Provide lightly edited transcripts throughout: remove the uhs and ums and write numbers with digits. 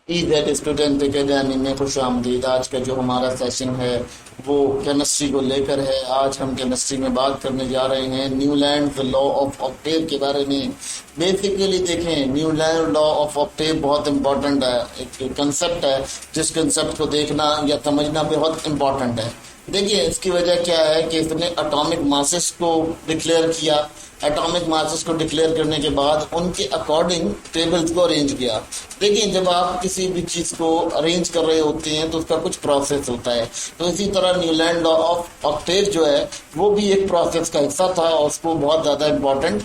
Eid student academy में खुश आमदीद। आज का जो हमारा सेशन है वो केमिस्ट्री को लेकर है। आज हम केमिस्ट्री में बात करने जा रहे हैं न्यूलैंड लॉ ऑफ ऑक्टेव के बारे में। बेसिकली देखें, न्यूलैंड लॉ ऑफ ऑक्टेव बहुत इंपॉर्टेंट है, एक कंसेप्ट है जिस कंसेप्ट को देखना या समझना बहुत इंपॉर्टेंट है। देखिए, इसकी वजह क्या है कि इसने एटॉमिक मासेस को डिक्लेयर किया। एटॉमिक मासेस को डिक्लेयर करने के बाद उनके अकॉर्डिंग टेबल्स को अरेंज किया। देखिए, जब आप किसी भी चीज को अरेंज कर रहे होते हैं तो उसका कुछ प्रोसेस होता है। तो इसी तरह न्यूलैंड लॉ ऑफ ऑक्टेव जो है वो भी एक प्रोसेस का हिस्सा था और उसको बहुत ज्यादा इम्पोर्टेंट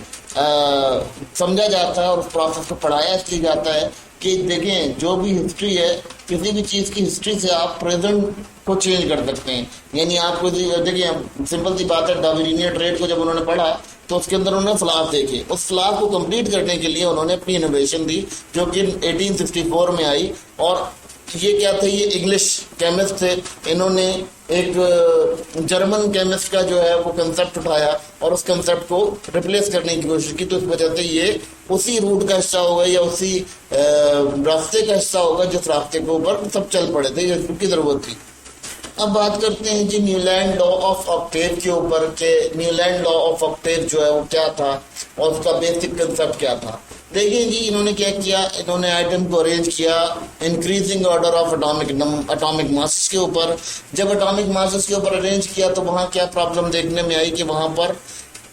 समझा जाता है और उस प्रोसेस को पढ़ाया इसलिए जाता है कि देखें, जो भी हिस्ट्री है, किसी भी चीज की हिस्ट्री से आप प्रेजेंट को चेंज कर सकते हैं। यानी आपको देखिए, सिंपल सी बात है, डार्विनियन ट्रेड को जब उन्होंने पढ़ा तो उसके अंदर उन्होंने फ्लास देखे। उस फ्लास को कंप्लीट करने के लिए उन्होंने अपनी इनोवेशन दी जो कि 1864 में आई। और ये क्या थे, ये इंग्लिश केमिस्ट थे। इन्होंने एक जर्मन केमिस्ट का जो है वो कंसेप्ट उठाया और उस कंसेप्ट को रिप्लेस करने की कोशिश की। तो इस वजह से ये उसी रूट का हिस्सा होगा या उसी रास्ते का हिस्सा होगा जिस रास्ते के ऊपर सब चल पड़े थे, जिसकी जरूरत थी। अब बात करते हैं जी न्यूलैंड लॉ ऑफ ऑक्टेव के ऊपर के न्यूलैंड लॉ ऑफ ऑक्टेव जो है वो क्या था और उसका बेसिक कंसेप्ट क्या था। देखिए जी, इन्होंने क्या किया, इन्होंने आइटम को अरेंज किया increasing order of atomic masses के ऊपर। जब एटॉमिक मासेस के ऊपर अरेंज किया तो वहां क्या प्रॉब्लम देखने में आई कि वहां पर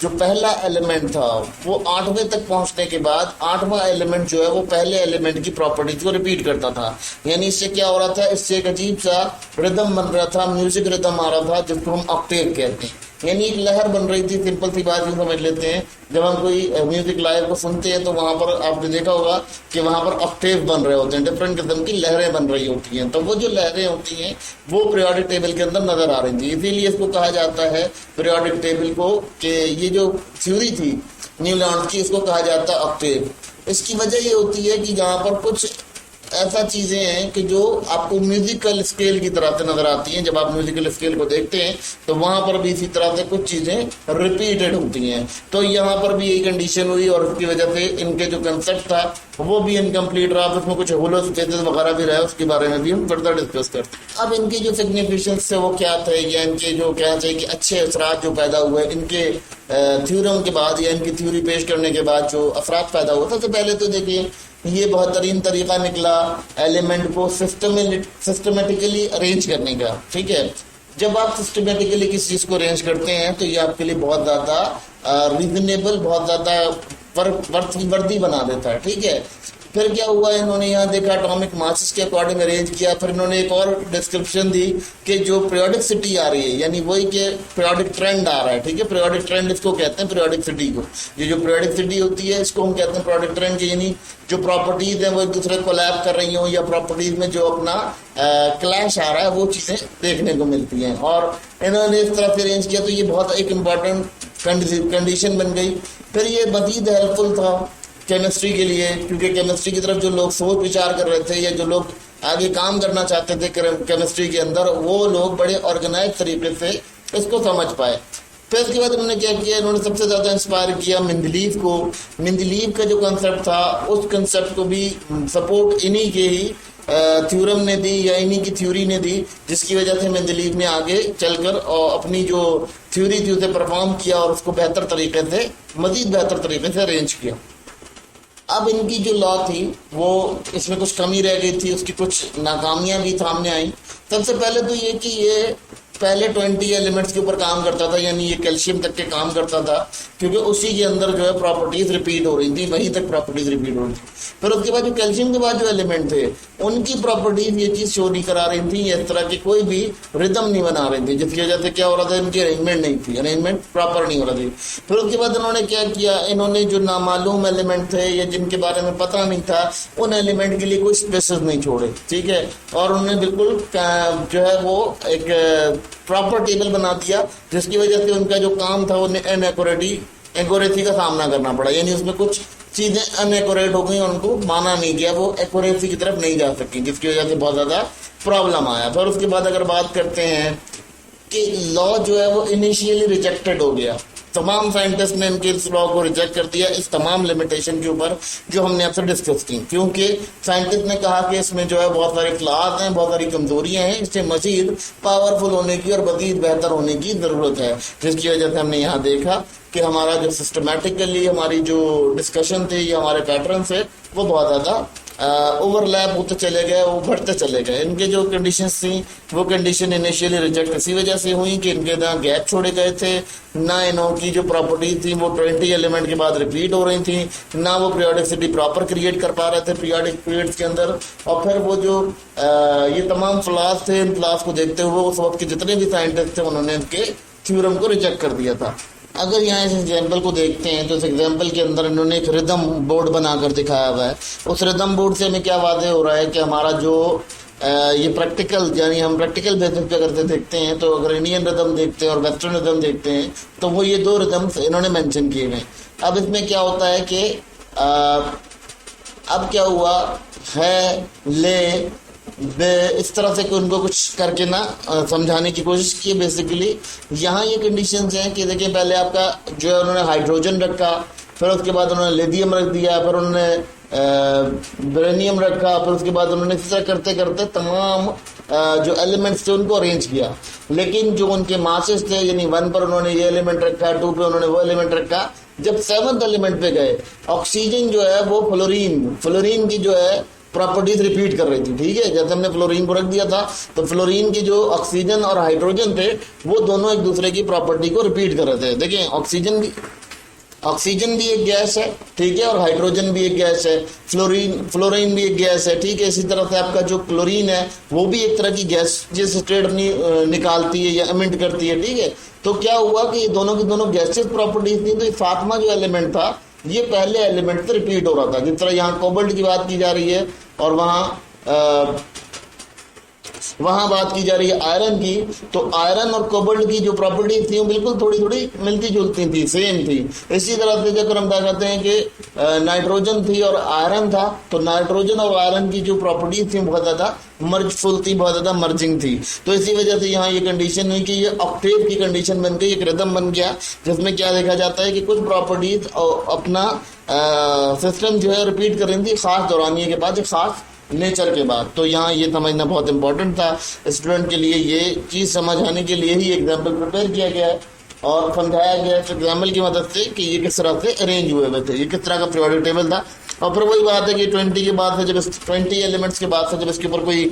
जो पहला एलिमेंट था वो 8वें तक पहुंचने के बाद 8वां एलिमेंट जो है वो पहले एलिमेंट की प्रॉपर्टीज को रिपीट करता था। यानी इससे क्या हो रहा था, इससे एक अजीब सा रिदम बन रहा था, म्यूजिक रिदम आ रहा था जिसको हम ऑक्टेव कहते हैं। यानी एक लहर बन रही थी। सिंपल सी बात यूं समझ लेते हैं, जब हम कोई म्यूजिक लाइव को सुनते हैं तो वहां पर आपने देखा होगा कि वहां पर ऑक्टेव बन रहे होते हैं, डिफरेंट किस्म की लहरें बन रही होती हैं। तो वो जो लहरें होती हैं वो पीरियोडिक टेबल के अंदर नजर आ रही थी। इसीलिए इसको कहा जाता है पीरियोडिक टेबल को कि ये जो थ्योरी थी न्यूलैंड की, इसको कहा जाता है ऑक्टेव। इसकी वजह ये होती है कि जहां पर कुछ ऐसा चीजें हैं कि जो आपको म्यूजिकल स्केल की तरह से नजर आती हैं। जब आप म्यूजिकल स्केल को देखते हैं तो वहां पर भी इसी तरह से कुछ चीजें रिपीटेड होती हैं। तो यहाँ पर भी यही कंडीशन हुई और उसकी वजह से इनके जो कंसेप्ट था वो भी इनकम्प्लीट रहा। उसमें कुछ होलोस्टेसिस वगैरह भी रहा, उसके बारे में भी हम फर्दर डिस्कस करते हैं। अब इनकी जो सिग्निफिकेंस है वो क्या थे, या इनके जो क्या चाहिए कि अच्छे असरात जो पैदा हुए इनके थ्योरम के बाद या इनकी थ्योरी पेश करने के बाद जो असरात पैदा हुआ। सबसे पहले तो देखिए, ये बेहतरीन तरीका निकला एलिमेंट को सिस्टमेटिकली अरेंज करने का। ठीक है, जब आप सिस्टमेटिकली किसी चीज को अरेंज करते हैं तो ये आपके लिए बहुत ज्यादा रीजनेबल, बहुत ज्यादा वर्दी बना देता है। ठीक है, फिर क्या हुआ, इन्होंने यहाँ देखा एटॉमिक मासेस के अकॉर्डिंग अरेंज किया। फिर इन्होंने एक और डिस्क्रिप्शन दी कि जो पीरियोडिसिटी आ रही है, यानी वही के पीरियोडिक ट्रेंड आ रहा है। ठीक है, पीरियोडिक ट्रेंड इसको कहते हैं, पीरियोडिसिटी को। ये जो पीरियोडिसिटी होती है इसको हम कहते हैं पीरियोडिक ट्रेंड, यानी जो प्रॉपर्टीज है वो एक दूसरे को कोलैब कर रही हो या प्रॉपर्टीज में जो अपना क्लैश आ रहा है वो चीजें देखने को मिलती हैं। और इन्होंने इस तरह से अरेंज किया तो ये बहुत एक इम्पॉर्टेंट कंडीशन बन गई। फिर ये मजीद हेल्पफुल था केमिस्ट्री के लिए, क्योंकि केमिस्ट्री की तरफ जो लोग सोच विचार कर रहे थे या जो लोग आगे काम करना चाहते थे केमिस्ट्री के अंदर, वो लोग बड़े ऑर्गेनाइज तरीके से इसको समझ पाए। फिर इसके बाद उन्होंने क्या किया, इन्होंने सबसे ज्यादा इंस्पायर किया मेंडलीव को। मेंडलीव का जो कंसेप्ट था उस कंसेप्ट को भी सपोर्ट इन्हीं के ही थ्योरम ने दी या इन्हीं की थ्योरी ने दी, जिसकी वजह से मेंडलीव ने आगे चलकर और अपनी जो थ्योरी थी उसे परफॉर्म किया और उसको बेहतर तरीके से, मजीद बेहतर तरीके से अरेंज किया। अब इनकी जो लॉ थी वो इसमें कुछ कमी रह गई थी, उसकी कुछ नाकामियां भी सामने आई। सबसे पहले तो ये कि ये पहले 20 एलिमेंट्स के ऊपर काम करता था, यानी ये कैल्शियम तक के काम करता था, क्योंकि उसी के अंदर जो है प्रॉपर्टीज रिपीट हो रही थी, वहीं तक प्रॉपर्टीज रिपीट हो रही थी। फिर उसके बाद जो कैल्शियम के बाद जो एलिमेंट थे उनकी प्रॉपर्टीज ये चीज शो नहीं करा रही थी, इस तरह की कोई भी रिदम नहीं बना रही थी, जिसकी वजह से क्या हो रहा था, इनकी अरेंजमेंट नहीं थी, अरेंजमेंट प्रॉपर नहीं हो रही थी। फिर उसके बाद इन्होंने क्या किया, इन्होंने जो नामालूम एलिमेंट थे या जिनके बारे में पता नहीं था उन एलिमेंट के लिए कोई स्पेसेस नहीं छोड़े। ठीक है, और उन्होंने बिल्कुल जो है वो एक प्रॉपर टेबल बना दिया, जिसकी वजह से उनका जो काम था वो एक्यूरेसी का सामना करना पड़ा। यानी उसमें कुछ चीजें अनएक्यूरेट हो गई, उनको माना नहीं गया, वो एक्यूरेसी की तरफ नहीं जा सकी, जिसकी वजह से बहुत ज्यादा प्रॉब्लम आया। फिर उसके बाद अगर बात करते हैं कि लॉ जो है वो इनिशियली रिजेक्टेड हो गया। तमाम साइंटिस्ट ने इनके इस लॉ को रिजेक्ट कर दिया इस तमाम लिमिटेशन के ऊपर जो हमने आपसे डिस्कस की, क्योंकि साइंटिस्ट ने कहा कि इसमें जो है बहुत सारे फ्लॉज हैं, बहुत सारी कमजोरियां हैं, इससे मजीद पावरफुल होने की और मजीद बेहतर होने की जरूरत है, जिसकी वजह से हमने यहाँ देखा कि हमारा जो सिस्टमेटिकली हमारी जो डिस्कशन थी या हमारे पैटर्न थे वो बहुत ज़्यादा ओवरलैप होते चले गए, वो बढ़ते चले गए। इनके जो कंडीशंस थी वो कंडीशन इनिशियली रिजेक्ट इसी वजह से हुई कि इनके ना गैप छोड़े गए थे, ना इनों की जो प्रॉपर्टीज थी वो 20 एलिमेंट के बाद रिपीट हो रही थी, ना वो पीरियोडिसिटी प्रॉपर क्रिएट कर पा रहे थे पीरियोडिक पीरियड्स के अंदर। और फिर वो जो ये तमाम फ्लॉज थे, इन फ्लॉज को देखते हुए उस वक्त के जितने भी साइंटिस्ट थे उन्होंने इनके थ्योरम को रिजेक्ट कर दिया था। अगर यहाँ इस एग्जाम्पल को देखते हैं तो इस एग्जाम्पल के अंदर इन्होंने एक रिदम बोर्ड बनाकर दिखाया हुआ है। उस रिदम बोर्ड से हमें क्या वादे हो रहा है कि हमारा जो ये प्रैक्टिकल यानी हम प्रैक्टिकल बेसिस पे अगर देखते हैं तो अगर इंडियन रिदम देखते हैं और वेस्टर्न रिदम देखते हैं तो वो ये दो रिदम्स इन्होंने मेंशन किए हैं। अब इसमें क्या होता है कि अब क्या हुआ है ले इस तरह से कि उनको कुछ करके ना समझाने की कोशिश की। बेसिकली यहाँ ये कंडीशंस हैं कि देखिए पहले आपका जो है उन्होंने हाइड्रोजन रखा, फिर उसके बाद उन्होंने लिथियम रख दिया, फिर उन्होंने बेरेनियम रखा, फिर उसके बाद उन्होंने इस तरह करते करते तमाम जो एलिमेंट्स थे उनको अरेंज किया। लेकिन जो उनके मासेस थे यानी 1 पर उन्होंने ये एलिमेंट रखा, 2 पे उन्होंने वो एलिमेंट रखा, जब 7th एलिमेंट पे गए ऑक्सीजन जो है वो फ्लोरीन की जो है प्रॉपर्टीज रिपीट कर रही थी। ठीक है, जैसे हमने फ्लोरीन को रख दिया था तो फ्लोरीन की जो ऑक्सीजन और हाइड्रोजन थे वो दोनों एक दूसरे की प्रॉपर्टी को रिपीट कर रहे थे। देखिए ऑक्सीजन भी एक गैस है, ठीक है, और हाइड्रोजन भी एक गैस है, फ्लोरीन भी एक गैस है, ठीक है। इसी तरह से आपका जो क्लोरीन है वो भी एक तरह की गैस जिस स्टेट निकालती है या एमिट करती है, ठीक है। तो क्या हुआ कि ये दोनों की दोनों गैसेस प्रॉपर्टीज थी, तो 7वां जो एलिमेंट था ये पहले एलिमेंट से रिपीट हो रहा था। जिस तरह यहाँ कोबाल्ट की बात की जा रही है और वहां बात की जा रही है आयरन की, तो आयरन और कोबाल्ट की जो प्रॉपर्टी थी वो बिल्कुल थोड़ी थोड़ी मिलती जुलती थी, सेम थी। इसी तरह से जब हम क्या कहते हैं कि नाइट्रोजन थी और आयरन था, तो नाइट्रोजन और आयरन की जो प्रॉपर्टी थी बहुत ज्यादा मर्जफुल थी, बहुत ज्यादा मर्जिंग थी। तो इसी वजह से यहाँ ये कंडीशन हुई कि ये ऑक्टेव की कंडीशन बन गई, एक रिदम बन गया जिसमें क्या देखा जाता है कि कुछ प्रॉपर्टीज अपना सिस्टम जो है रिपीट कर रही थी खास दौरानिये के बाद, एक खास नेचर के बाद। तो यहाँ ये समझना बहुत इंपॉर्टेंट था स्टूडेंट के लिए, ये चीज़ समझ आने के लिए ही एग्जाम्पल प्रिपेयर किया गया है और समझाया गया है एग्जाम्पल की मदद से कि ये किस तरह से अरेंज हुए हुए थे, ये किस तरह का पीरियोडिक टेबल था। और फिर वही बात है कि 20 के बाद से जब 20 एलिमेंट्स के बाद से जब इसके ऊपर कोई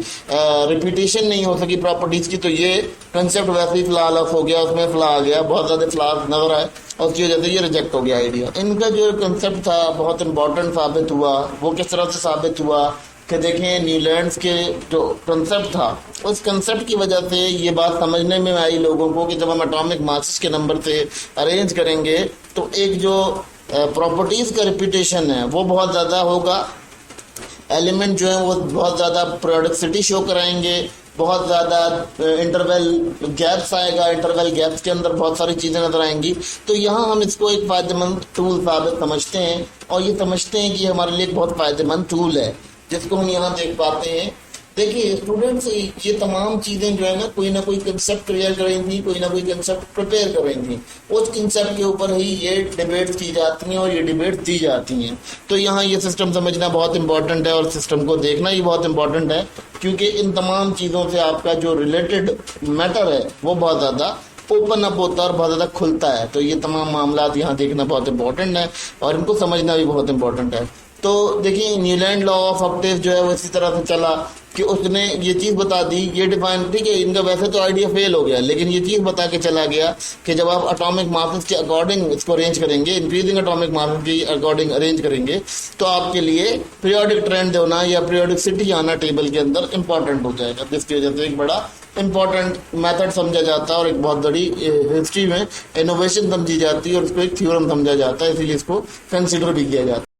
रिपीटेशन नहीं हो सकी प्रॉपर्टीज की, तो ये कंसेप्ट वैसे ही फ्लॉ हो गया, उसमें फ्लॉ आ गया, बहुत ज़्यादा फ्लॉ नजर आए और उसकी वजह से ये रिजेक्ट हो गया आइडिया। इनका जो कंसेप्ट था बहुत इंपॉर्टेंट साबित हुआ। वो किस तरह से साबित हुआ कि देखें न्यूलैंड्स के जो कंसेप्ट था उस कंसेप्ट की वजह से ये बात समझने में आई लोगों को कि जब हम एटॉमिक मासेस के नंबर से अरेंज करेंगे तो एक जो प्रॉपर्टीज का रिपीटेशन है वो बहुत ज़्यादा होगा, एलिमेंट जो है वो बहुत ज़्यादा प्रोडक्टिविटी शो कराएंगे, बहुत ज़्यादा इंटरवल गैप्स आएगा, इंटरवल गैप्स के अंदर बहुत सारी चीज़ें नजर आएंगी। तो यहाँ हम इसको एक फ़ायदेमंद टूल साबित समझते हैं और ये समझते हैं कि हमारे लिए एक बहुत फ़ायदेमंद टूल है जिसको हम यहाँ देख पाते हैं। देखिए स्टूडेंट्स, ये तमाम चीज़ें जो है ना कोई कंसेप्ट क्लियर कर रही थी, कोई ना कोई कंसेप्ट प्रिपेयर कर रही थी, उस कंसेप्ट के ऊपर ही ये डिबेट्स की जाती हैं और ये डिबेट दी जाती हैं। तो यहाँ ये सिस्टम समझना बहुत इंपॉर्टेंट है और सिस्टम को देखना ही बहुत इंपॉर्टेंट है, क्योंकि इन तमाम चीज़ों से आपका जो रिलेटेड मैटर है वो बहुत ज़्यादा ओपन अप होता है और बहुत ज़्यादा खुलता है। तो ये तमाम मामला यहाँ देखना बहुत इंपॉर्टेंट है और इनको समझना भी बहुत इंपॉर्टेंट है। तो देखिए न्यूलैंड लॉ ऑफ ऑक्टेव जो है वो इसी तरह से चला कि उसने ये चीज़ बता दी, ये डिफाइन, ठीक है, इनका वैसे तो आइडिया फेल हो गया लेकिन ये चीज़ बता के चला गया कि जब आप एटॉमिक मासेस के अकॉर्डिंग इसको अरेंज करेंगे, इंक्रीजिंग एटॉमिक मासेस के अकॉर्डिंग अरेंज करेंगे, तो आपके लिए पीरियोडिक ट्रेंड होना या पीरियोडिसिटी आना टेबल के अंदर इंपॉर्टेंट हो जाएगा, जिसकी वजह से एक बड़ा इंपॉर्टेंट मेथड समझा जाता है और एक बहुत बड़ी हिस्ट्री में इनोवेशन समझी जाती है और उसको एक थ्योरम समझा जाता है, इसीलिए इसको कंसिडर भी किया जाता है।